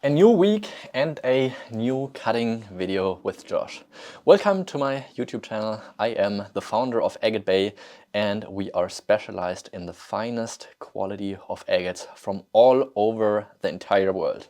A new week and a new cutting video with Josh. Welcome to my YouTube channel. I am the founder of Agatebay and we are specialized in the finest quality of agates from all over the entire world.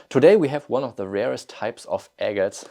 Today we have one of the rarest types of agates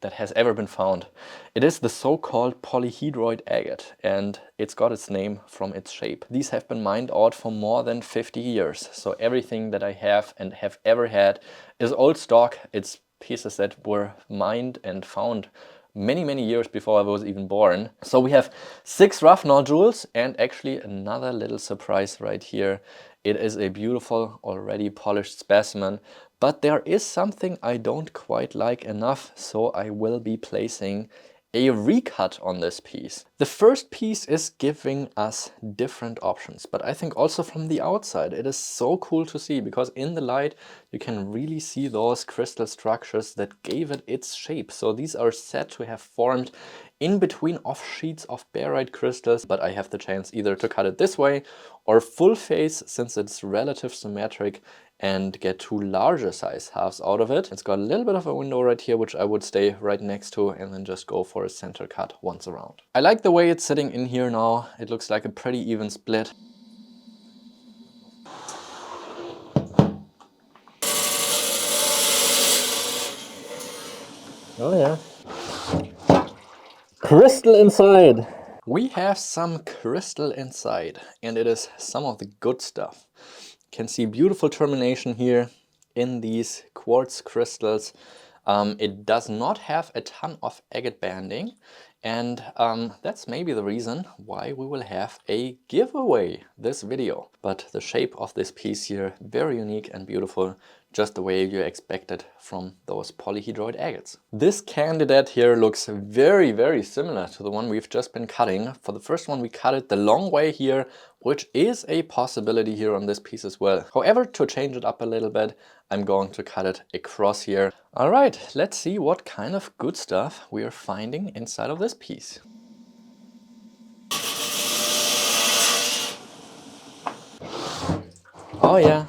that has ever been found. It is the so-called Polyhedroid agate, and it's got its name from its shape. These have been mined out for more than 50 years, so everything that I have and have ever had is old stock. It's pieces that were mined and found many years before I was even born. So we have 6 rough nodules and actually another little surprise right here. It is a beautiful, already polished specimen, but there is something I don't quite like enough, so I will be placing a recut on this piece. The first piece is giving us different options, but I think also from the outside it is so cool to see, because in the light you can really see those crystal structures that gave it its shape. So these are said to have formed in between off sheets of barite crystals, but I have the chance either to cut it this way or full face, since it's relative symmetric, and get 2 larger size halves out of it. It's got a little bit of a window right here, which I would stay right next to, and then just go for a center cut once around. I like the way it's sitting in here now. It looks like a pretty even split. Oh yeah. Crystal inside! We have some crystal inside, and it is some of the good stuff. You can see beautiful termination here in these quartz crystals. It does not have a ton of agate banding, and that's maybe the reason why we will have a giveaway this video. But the shape of this piece here, very unique and beautiful, just the way you expect it from those polyhedroid agates. This candidate here looks very similar to the one we've just been cutting. For the first one we cut it the long way here, which is a possibility here on this piece as well. However, to change it up a little bit, I'm going to cut it across here. All right, let's see what kind of good stuff we are finding inside of this piece. Oh yeah,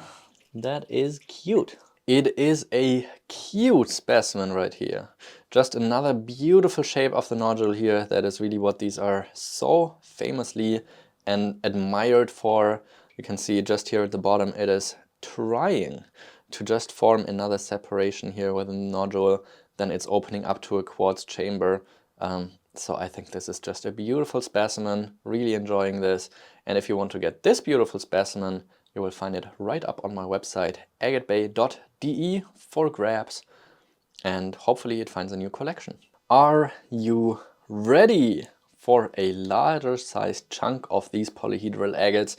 that is cute. It is a cute specimen right here. Just another beautiful shape of the nodule here. That is really what these are so famously and admired for. You can see just here at the bottom, it is trying to just form another separation here within the nodule. Then it's opening up to a quartz chamber. So I think this is just a beautiful specimen, really enjoying this. And if you want to get this beautiful specimen, you will find it right up on my website, agatebay.de, for grabs, and hopefully it finds a new collection. Are you ready for a larger sized chunk of these polyhedral agates?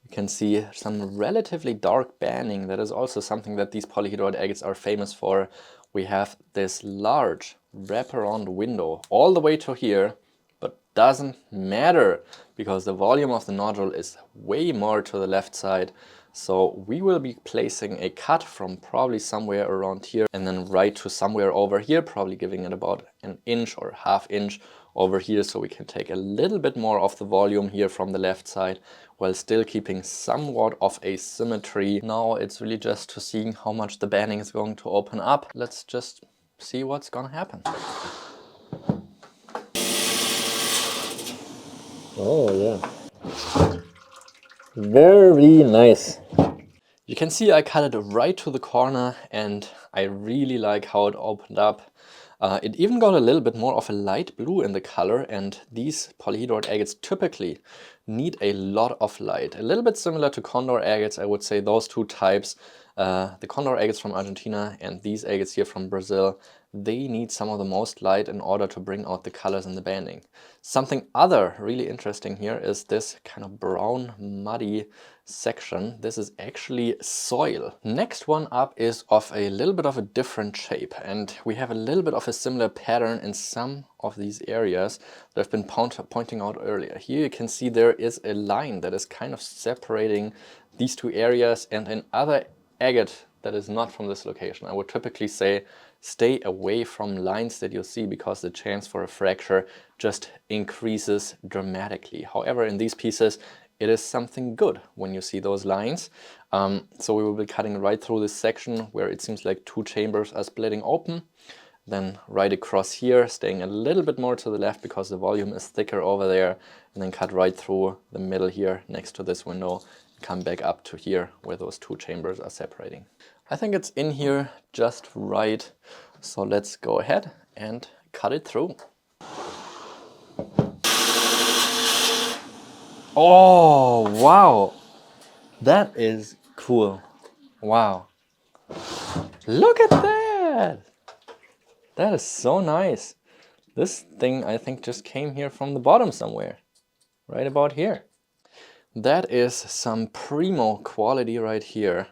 You can see some relatively dark banding. That is also something that these polyhedroid agates are famous for. We have this large wraparound window all the way to here, but doesn't matter because the volume of the nodule is way more to the left side. So we will be placing a cut from probably somewhere around here and then right to somewhere over here, probably giving it about an inch or ½ inch over here, so we can take a little bit more of the volume here from the left side while still keeping somewhat of a symmetry. Now it's really just to see how much the banding is going to open up. Let's just see what's gonna happen. Oh yeah, very nice. You can see I cut it right to the corner and I really like how it opened up. It even got a little bit more of a light blue in the color, and these polyhedroid agates typically need a lot of light. A little bit similar to condor agates, I would say, those two types. The condor agates from Argentina and these agates here from Brazil, they need some of the most light in order to bring out the colors and the banding. Something other really interesting here is this kind of brown muddy section. This is actually soil. Next one up is of a little bit of a different shape, and we have a little bit of a similar pattern in some of these areas that I've been pointing out earlier. Here you can see there is a line that is kind of separating these two areas, and in other agate that is not from this location, I would typically say stay away from lines that you see, because the chance for a fracture just increases dramatically. However, in these pieces it is something good when you see those lines. So we will be cutting right through this section where it seems like two chambers are splitting open. Then right across here, staying a little bit more to the left because the volume is thicker over there, and then cut right through the middle here next to this window, come back up to here where those two chambers are separating. I think it's in here just right, so let's go ahead and cut it through. Oh, wow, that is cool. Wow, look at that. That is so nice. This thing, I think, just came here from the bottom somewhere, right about here. That is some primo quality right here.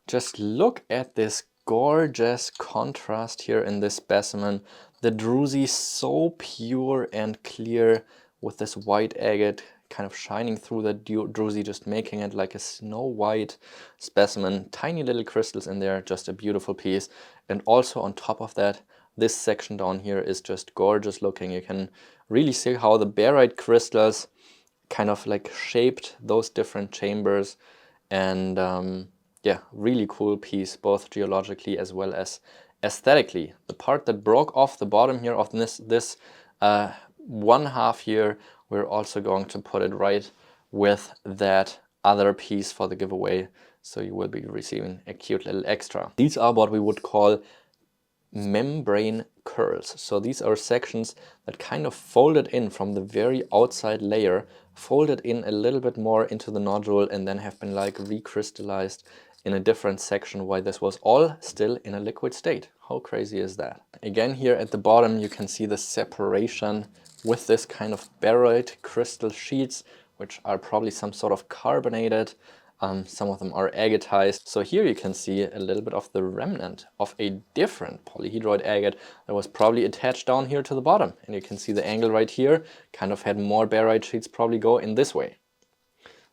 Just look at this gorgeous contrast here in this specimen. The druzy so pure and clear with this white agate kind of shining through the druzy, just making it like a snow white specimen. Tiny little crystals in there, just a beautiful piece. And also on top of that, this section down here is just gorgeous looking. You can really see how the barite crystals kind of like shaped those different chambers, and yeah, really cool piece, both geologically as well as aesthetically. The part that broke off the bottom here of this one half here, we're also going to put it right with that other piece for the giveaway, so you will be receiving a cute little extra. These are what we would call membrane curls. So these are sections that kind of folded in from the very outside layer, folded in a little bit more into the nodule, and then have been like recrystallized in a different section while this was all still in a liquid state. How crazy is that? Again, here at the bottom you can see the separation with this kind of barite crystal sheets, which are probably some sort of carbonated. Some of them are agatized. So here you can see a little bit of the remnant of a different polyhedroid agate that was probably attached down here to the bottom. And you can see the angle right here kind of had more barite sheets probably go in this way.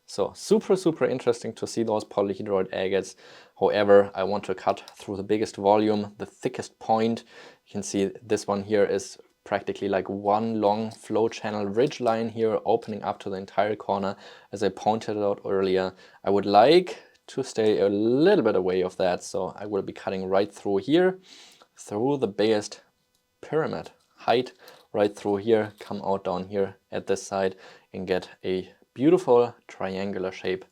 So super, super interesting to see those polyhedroid agates. However, I want to cut through the biggest volume, the thickest point. You can see this one here is practically like one long flow channel ridge line here opening up to the entire corner. As I pointed out earlier, I would like to stay a little bit away of that, so I will be cutting right through here, through the biggest pyramid height, right through here, come out down here at this side and get a beautiful triangular shape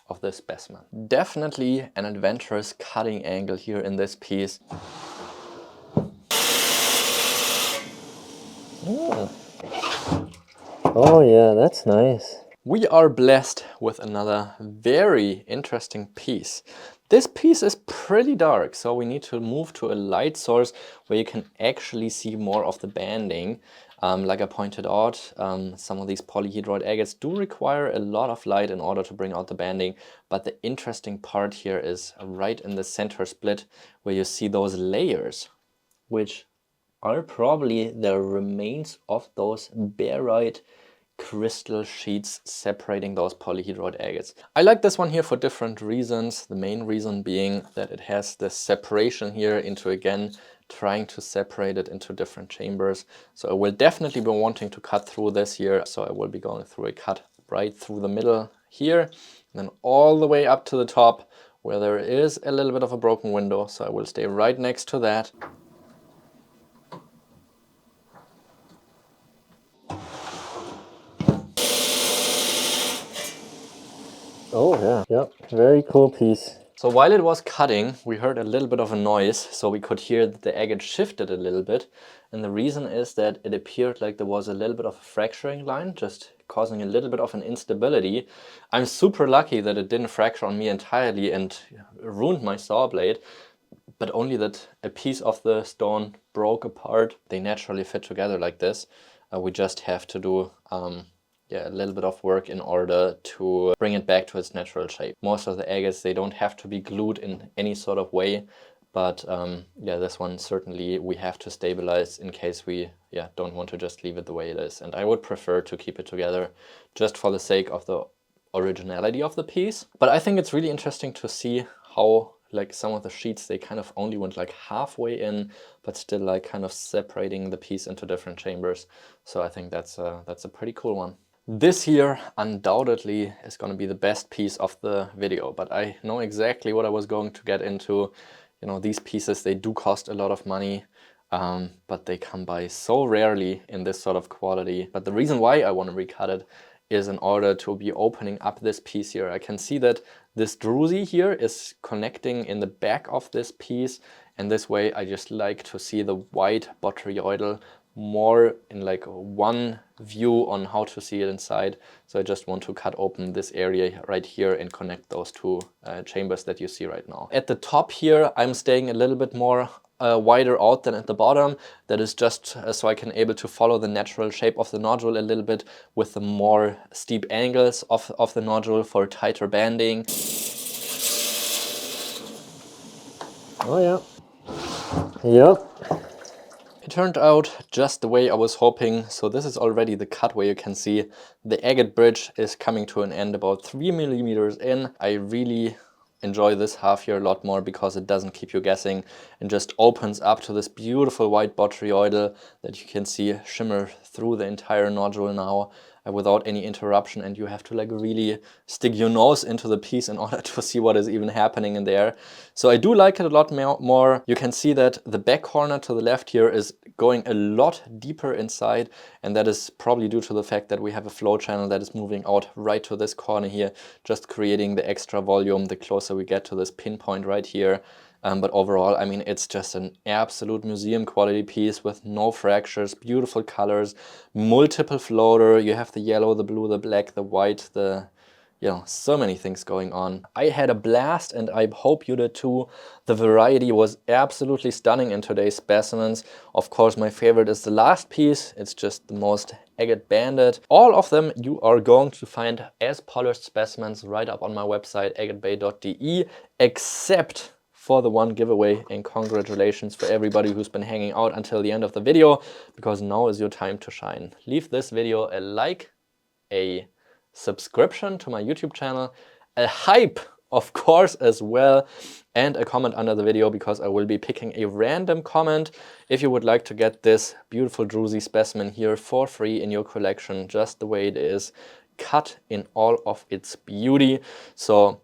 of this specimen. Definitely an adventurous cutting angle here in this piece. Oh yeah, that's nice. We are blessed with another very interesting piece. This piece is pretty dark, so we need to move to a light source where you can actually see more of the banding. Like I pointed out, some of these polyhedroid agates do require a lot of light in order to bring out the banding, but the interesting part here is right in the center split where you see those layers, which are probably the remains of those barite crystal sheets separating those polyhedroid agates. I like this one here for different reasons. The main reason being that it has this separation here into, again, trying to separate it into different chambers. So I will definitely be wanting to cut through this here. So I will be going through a cut right through the middle here, and then all the way up to the top where there is a little bit of a broken window. So I will stay right next to that. Oh yeah, yep, very cool piece. So while it was cutting, we heard a little bit of a noise, so we could hear that the agate shifted a little bit. And the reason is that it appeared like there was a little bit of a fracturing line, just causing a little bit of an instability. I'm super lucky that it didn't fracture on me entirely and ruined my saw blade, but only that a piece of the stone broke apart. They naturally fit together like this. We just have to do yeah, a little bit of work in order to bring it back to its natural shape. Most of the agates, they don't have to be glued in any sort of way, but yeah, this one certainly we have to stabilize in case we don't want to just leave it the way it is. And I would prefer to keep it together just for the sake of the originality of the piece. But I think it's really interesting to see how like some of the sheets, they kind of only went like halfway in, but still like kind of separating the piece into different chambers. So I think that's a pretty cool one. This here undoubtedly is going to be the best piece of the video, but I know exactly what I was going to get into. You know, these pieces, they do cost a lot of money, but they come by so rarely in this sort of quality. But the reason why I want to recut it is in order to be opening up this piece here. I can see that this druzy here is connecting in the back of this piece, and this way I just like to see the white botryoidal more in like one view on how to see it inside. So I just want to cut open this area right here and connect those two chambers that you see right now. At the top here, I'm staying a little bit more wider out than at the bottom. That is just so I can able to follow the natural shape of the nodule a little bit with the more steep angles of the nodule for tighter banding. Oh yeah. Yep. It turned out just the way I was hoping. So this is already the cut where you can see the agate bridge is coming to an end about 3 millimeters in. I really enjoy this half here a lot more because it doesn't keep you guessing and just opens up to this beautiful white botryoidal that you can see shimmer through the entire nodule now without any interruption, and you have to like really stick your nose into the piece in order to see what is even happening in there. So I do like it a lot more. You can see that the back corner to the left here is going a lot deeper inside, and that is probably due to the fact that we have a flow channel that is moving out right to this corner here, just creating the extra volume the closer we get to this pinpoint right here. But overall, I mean, it's just an absolute museum quality piece with no fractures, beautiful colors, multiple floater. You have the yellow, the blue, the black, the white, so many things going on. I had a blast, and I hope you did too. The variety was absolutely stunning in today's specimens. Of course, my favorite is the last piece. It's just the most agate banded. All of them you are going to find as polished specimens right up on my website, agatebay.de, except for the one giveaway, and congratulations for everybody who's been hanging out until the end of the video, because now is your time to shine. Leave this video a like, a subscription to my YouTube channel, a hype of course as well, and a comment under the video, because I will be picking a random comment if you would like to get this beautiful druzy specimen here for free in your collection, just the way it is, cut in all of its beauty. So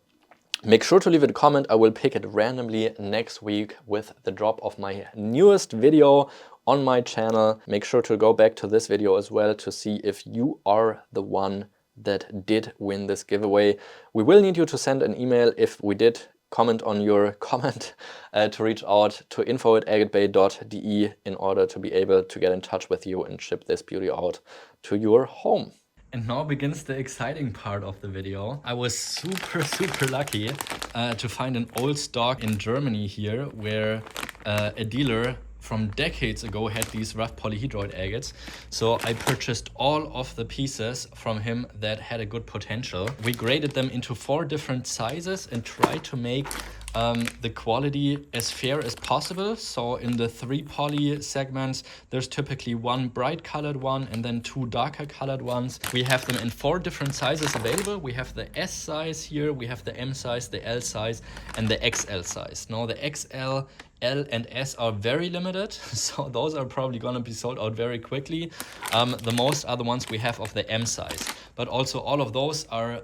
make sure to leave a comment. I will pick it randomly next week with the drop of my newest video on my channel. Make sure to go back to this video as well to see if you are the one that did win this giveaway. We will need you to send an email if we did comment on your comment to reach out to info@agatebay.de in order to be able to get in touch with you and ship this beauty out to your home. And now begins the exciting part of the video. I was super lucky to find an old stock in Germany here, where a dealer from decades ago had these rough polyhedroid agates. So I purchased all of the pieces from him that had a good potential. We graded them into 4 different sizes and tried to make the quality as fair as possible. So in the 3 poly segments, there's typically 1 bright colored one and then 2 darker colored ones. We have them in 4 different sizes available. We have the S size here, we have the M size, the L size, and the XL size. Now the XL, L and S are very limited, so those are probably gonna be sold out very quickly. The most are the ones we have of the M size, but also all of those are,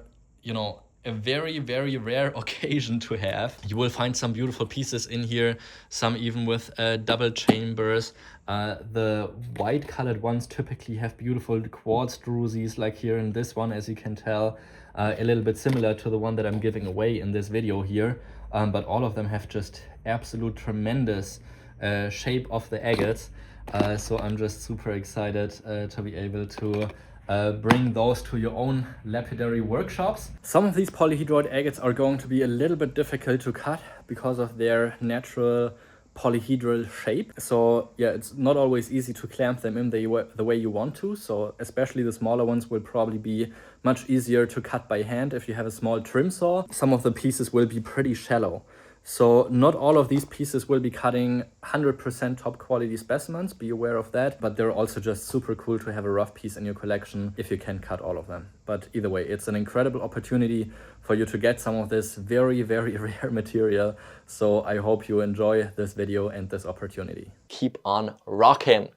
a very rare occasion to have. You will find some beautiful pieces in here, some even with double chambers. The white colored ones typically have beautiful quartz drusies, like here in this one, as you can tell, a little bit similar to the one that I'm giving away in this video here. But all of them have just absolute tremendous shape of the agates. So I'm just super excited to be able to bring those to your own lapidary workshops. Some of these polyhedroid agates are going to be a little bit difficult to cut because of their natural polyhedral shape. So yeah, it's not always easy to clamp them in the way you want to. So especially the smaller ones will probably be much easier to cut by hand if you have a small trim saw. Some of the pieces will be pretty shallow. So not all of these pieces will be cutting 100% top quality specimens, be aware of that, but they're also just super cool to have a rough piece in your collection if you can cut all of them. But either way, it's an incredible opportunity for you to get some of this very rare material. So I hope you enjoy this video and this opportunity. Keep on rocking!